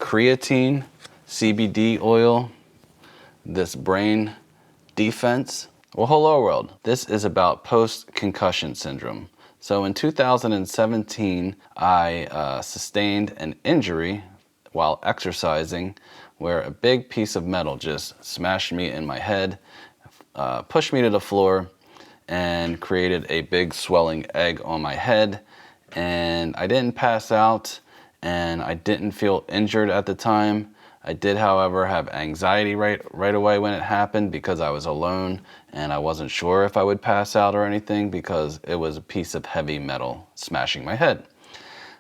creatine, CBD oil, this brain defense. Well, hello world. This is about post-concussion syndrome. So in 2017, I sustained an injury while exercising where a big piece of metal just smashed me in my head, pushed me to the floor, and created a big swelling egg on my head. And I didn't pass out, and I didn't feel injured at the time. I did, however, have anxiety right away when it happened because I was alone and I wasn't sure if I would pass out or anything because it was a piece of heavy metal smashing my head.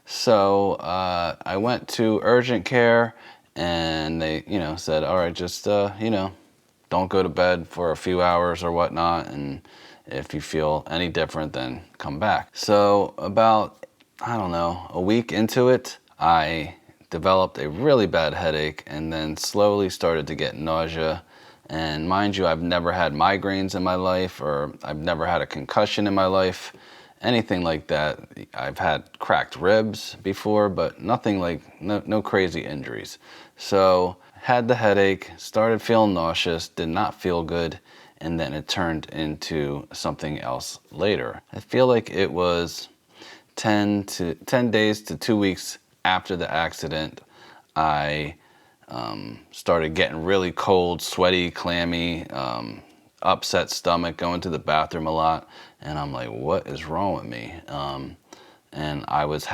So I went to urgent care and they, said, all right, just, don't go to bed for a few hours or whatnot. And if you feel any different, then come back. So about, a week into it, I developed a really bad headache and then slowly started to get nausea. And mind you, I've never had migraines in my life, or I've never had a concussion in my life, anything like that. I've had cracked ribs before, but nothing like, no crazy injuries. So had the headache, started feeling nauseous, did not feel good, and then it turned into something else later. I feel like it was 10 days to 2 weeks after the accident, I started getting really cold, sweaty, clammy, upset stomach, going to the bathroom a lot, and I'm like, what is wrong with me? And I was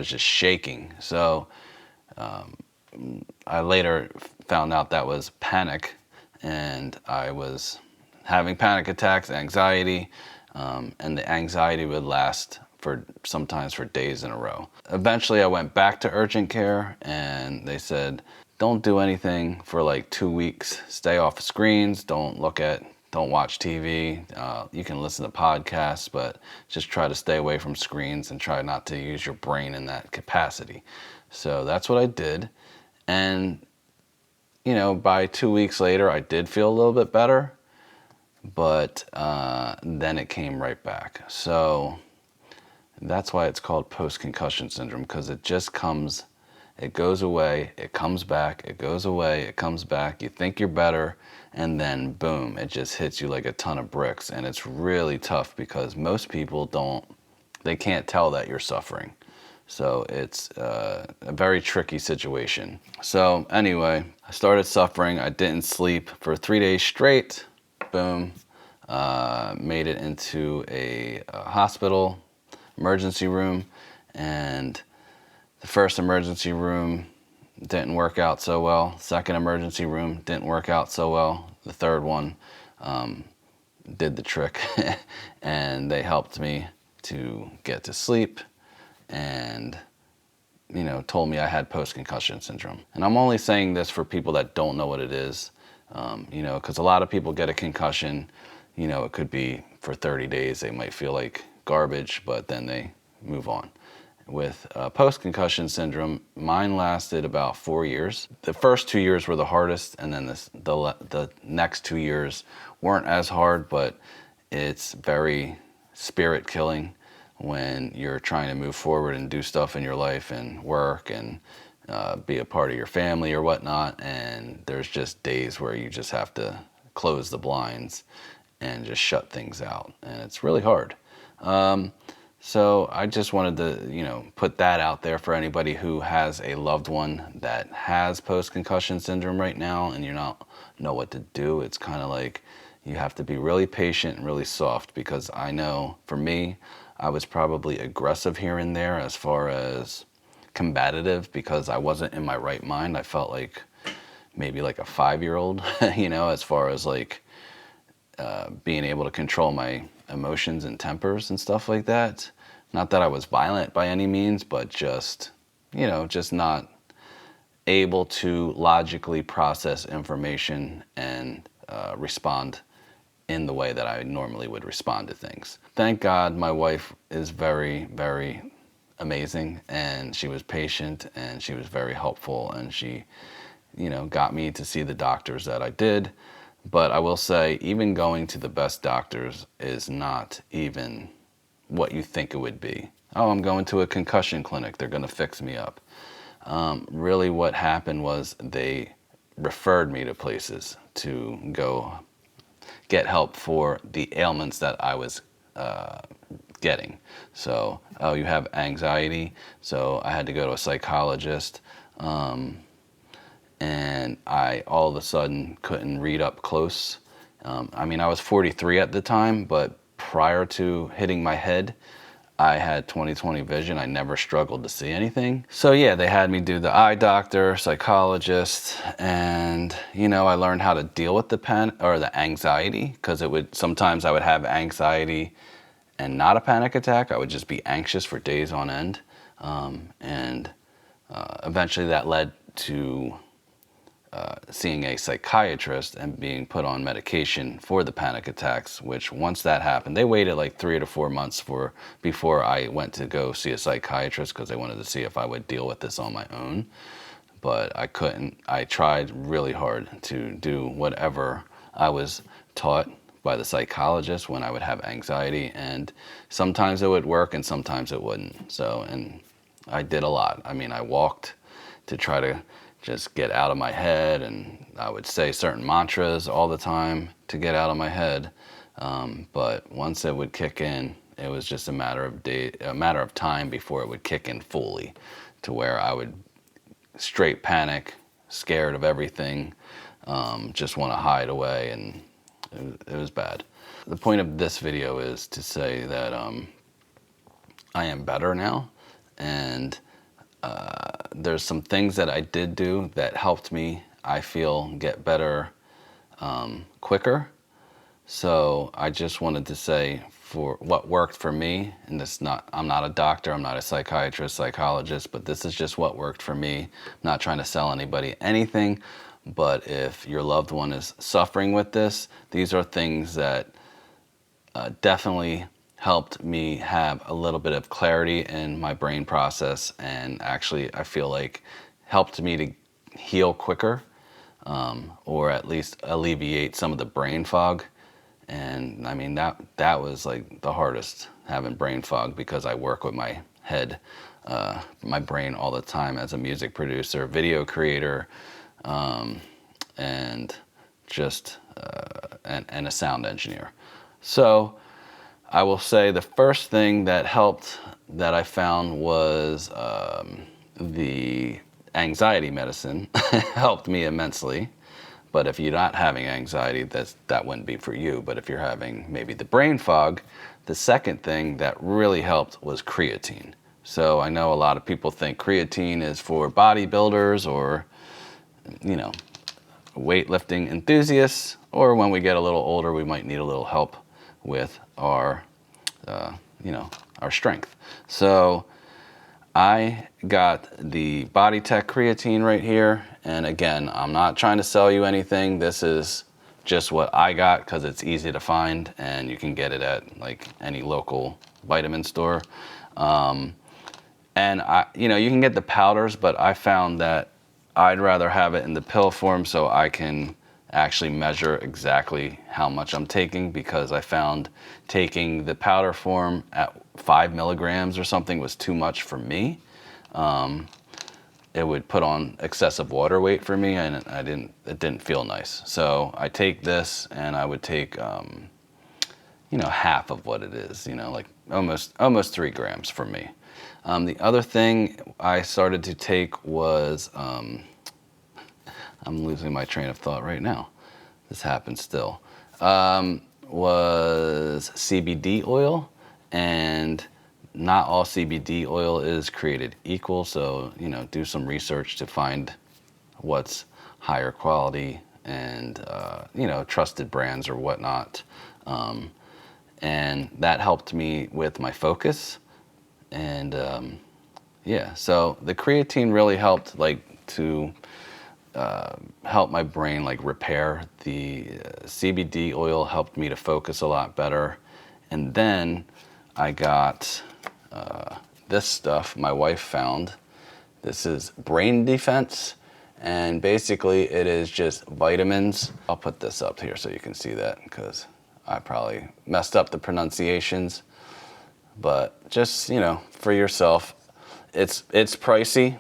just shaking. So I later found out that was panic, and I was having panic attacks, anxiety, and the anxiety would last sometimes for days in a row. Eventually I went back to urgent care and they said, don't do anything for like 2 weeks. Stay off of screens, don't watch TV. You can listen to podcasts, but just try to stay away from screens and try not to use your brain in that capacity. So that's what I did. And, by 2 weeks later, I did feel a little bit better, but then it came right back. So that's why it's called post-concussion syndrome, because it just comes, it goes away, it comes back, it goes away, it comes back. You think you're better, and then boom, it just hits you like a ton of bricks. And it's really tough because most people they can't tell that you're suffering. So it's a very tricky situation. So anyway, I started suffering. I didn't sleep for 3 days straight. Boom, made it into a hospital emergency room, and the first emergency room didn't work out so well. Second emergency room didn't work out so well. The third one did the trick and they helped me to get to sleep and told me I had post-concussion syndrome. And I'm only saying this for people that don't know what it is, because a lot of people get a concussion, it could be for 30 days, they might feel like garbage, but then they move on. With post-concussion syndrome, mine lasted about 4 years. The first 2 years were the hardest, and then the next 2 years weren't as hard, but it's very spirit killing when you're trying to move forward and do stuff in your life and work and be a part of your family or whatnot, and there's just days where you just have to close the blinds and just shut things out, and it's really hard. So I just wanted to, put that out there for anybody who has a loved one that has post-concussion syndrome right now and you don't know what to do. It's kind of like you have to be really patient and really soft, because I know for me, I was probably aggressive here and there as far as combative because I wasn't in my right mind. I felt like maybe like a 5-year-old, as far as like being able to control my emotions and tempers and stuff like that. Not that I was violent by any means, but just not able to logically process information and respond in the way that I normally would respond to things. Thank God my wife is very, very amazing, and she was patient and she was very helpful, and she, got me to see the doctors that I did. But I will say, even going to the best doctors is not even what you think it would be. Oh, I'm going to a concussion clinic, they're going to fix me up. Really what happened was they referred me to places to go get help for the ailments that I was getting. So, oh, you have anxiety, so I had to go to a psychologist, and I all of a sudden couldn't read up close. I mean, I was 43 at the time, but prior to hitting my head, I had 20/20 vision. I never struggled to see anything. So yeah, they had me do the eye doctor, psychologist, and I learned how to deal with the anxiety, because sometimes I would have anxiety and not a panic attack. I would just be anxious for days on end, and eventually that led to seeing a psychiatrist and being put on medication for the panic attacks, which once that happened, they waited like 3 to 4 months before I went to go see a psychiatrist, because they wanted to see if I would deal with this on my own. But I couldn't. I tried really hard to do whatever I was taught by the psychologist when I would have anxiety, and sometimes it would work and sometimes it wouldn't. So, and I did a lot. I mean, I walked to try to just get out of my head, and I would say certain mantras all the time to get out of my head. But once it would kick in, it was just a matter of time before it would kick in fully, to where I would straight panic, scared of everything, just want to hide away, and it was bad. The point of this video is to say that I am better now, and there's some things that I did do that helped me, I feel, get better quicker. So I just wanted to say, for what worked for me, and I'm not a doctor, I'm not a psychiatrist, psychologist, but this is just what worked for me. I'm not trying to sell anybody anything, but if your loved one is suffering with this, these are things that definitely helped me have a little bit of clarity in my brain process, and actually I feel like helped me to heal quicker, or at least alleviate some of the brain fog. And I mean, that was like the hardest, having brain fog, because I work with my head, my brain all the time as a music producer, video creator, and just and a sound engineer. So I will say the first thing that helped, that I found, was the anxiety medicine helped me immensely. But if you're not having anxiety, that wouldn't be for you. But if you're having maybe the brain fog, the second thing that really helped was creatine. So I know a lot of people think creatine is for bodybuilders, or weightlifting enthusiasts, or when we get a little older, we might need a little help with our our strength. So I got the Body Tech creatine right here, and again, I'm not trying to sell you anything. This is just what I got, because it's easy to find and you can get it at like any local vitamin store. And you can get the powders, but I found that I'd rather have it in the pill form, so I can actually measure exactly how much I'm taking, because I found taking the powder form at 5 milligrams or something was too much for me. It would put on excessive water weight for me, and it didn't feel nice. So I take this, and I would take half of what it is, like almost 3 grams for me. The other thing I started to take was I'm losing my train of thought right now. This happens still. Was CBD oil, and not all CBD oil is created equal. So, do some research to find what's higher quality, and, trusted brands or whatnot. And that helped me with my focus. And, so the creatine really helped, to help my brain repair. The CBD oil helped me to focus a lot better. And then I got this stuff my wife found. This is Brain Defense, and basically it is just vitamins. I'll put this up here so you can see that, because I probably messed up the pronunciations. But just, for yourself, it's pricey.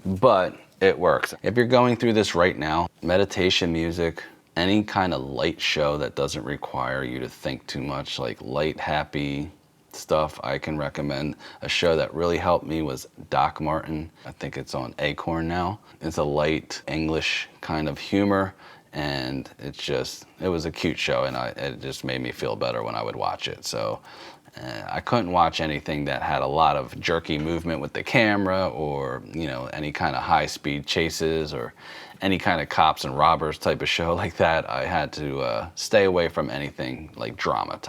but it works. If you're going through this right now, meditation music, any kind of light show that doesn't require you to think too much, like light, happy stuff, I can recommend. A show that really helped me was Doc Martin. I think it's on Acorn now. It's a light English kind of humor, and it was a cute show, and it just made me feel better when I would watch it. So I couldn't watch anything that had a lot of jerky movement with the camera, or any kind of high-speed chases, or any kind of cops and robbers type of show like that. I had to stay away from anything like drama,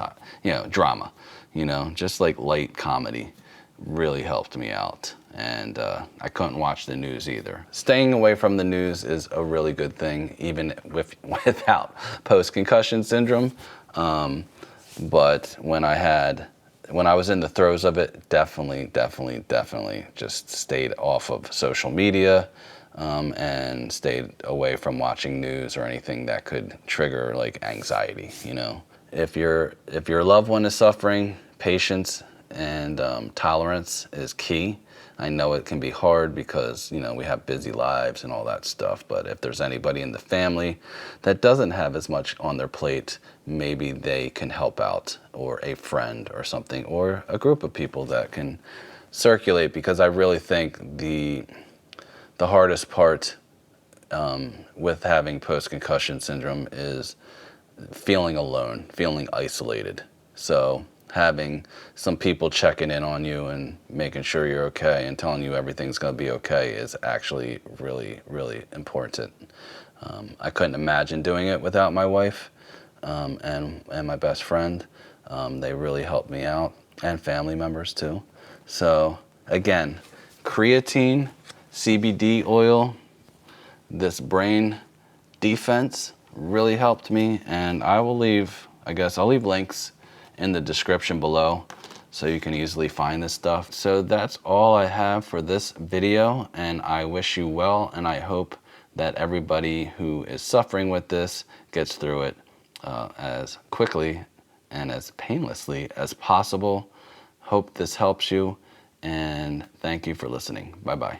just like light comedy really helped me out. And I couldn't watch the news either. Staying away from the news is a really good thing, even without post-concussion syndrome. But when I was in the throes of it, definitely just stayed off of social media, and stayed away from watching news or anything that could trigger like anxiety. If your loved one is suffering, patience and tolerance is key. I know it can be hard because we have busy lives and all that stuff, but if there's anybody in the family that doesn't have as much on their plate, maybe they can help out, or a friend or something, or a group of people that can circulate, because I really think the hardest part with having post-concussion syndrome is feeling alone, feeling isolated. So having some people checking in on you and making sure you're okay and telling you everything's going to be okay is actually really, really important. I couldn't imagine doing it without my wife and my best friend. They really helped me out, and family members too. So again, creatine, CBD oil, this brain defense really helped me, and I'll leave links in the description below so you can easily find this stuff. So that's all I have for this video, and I wish you well, and I hope that everybody who is suffering with this gets through it as quickly and as painlessly as possible. Hope this helps you, and thank you for listening. Bye-bye.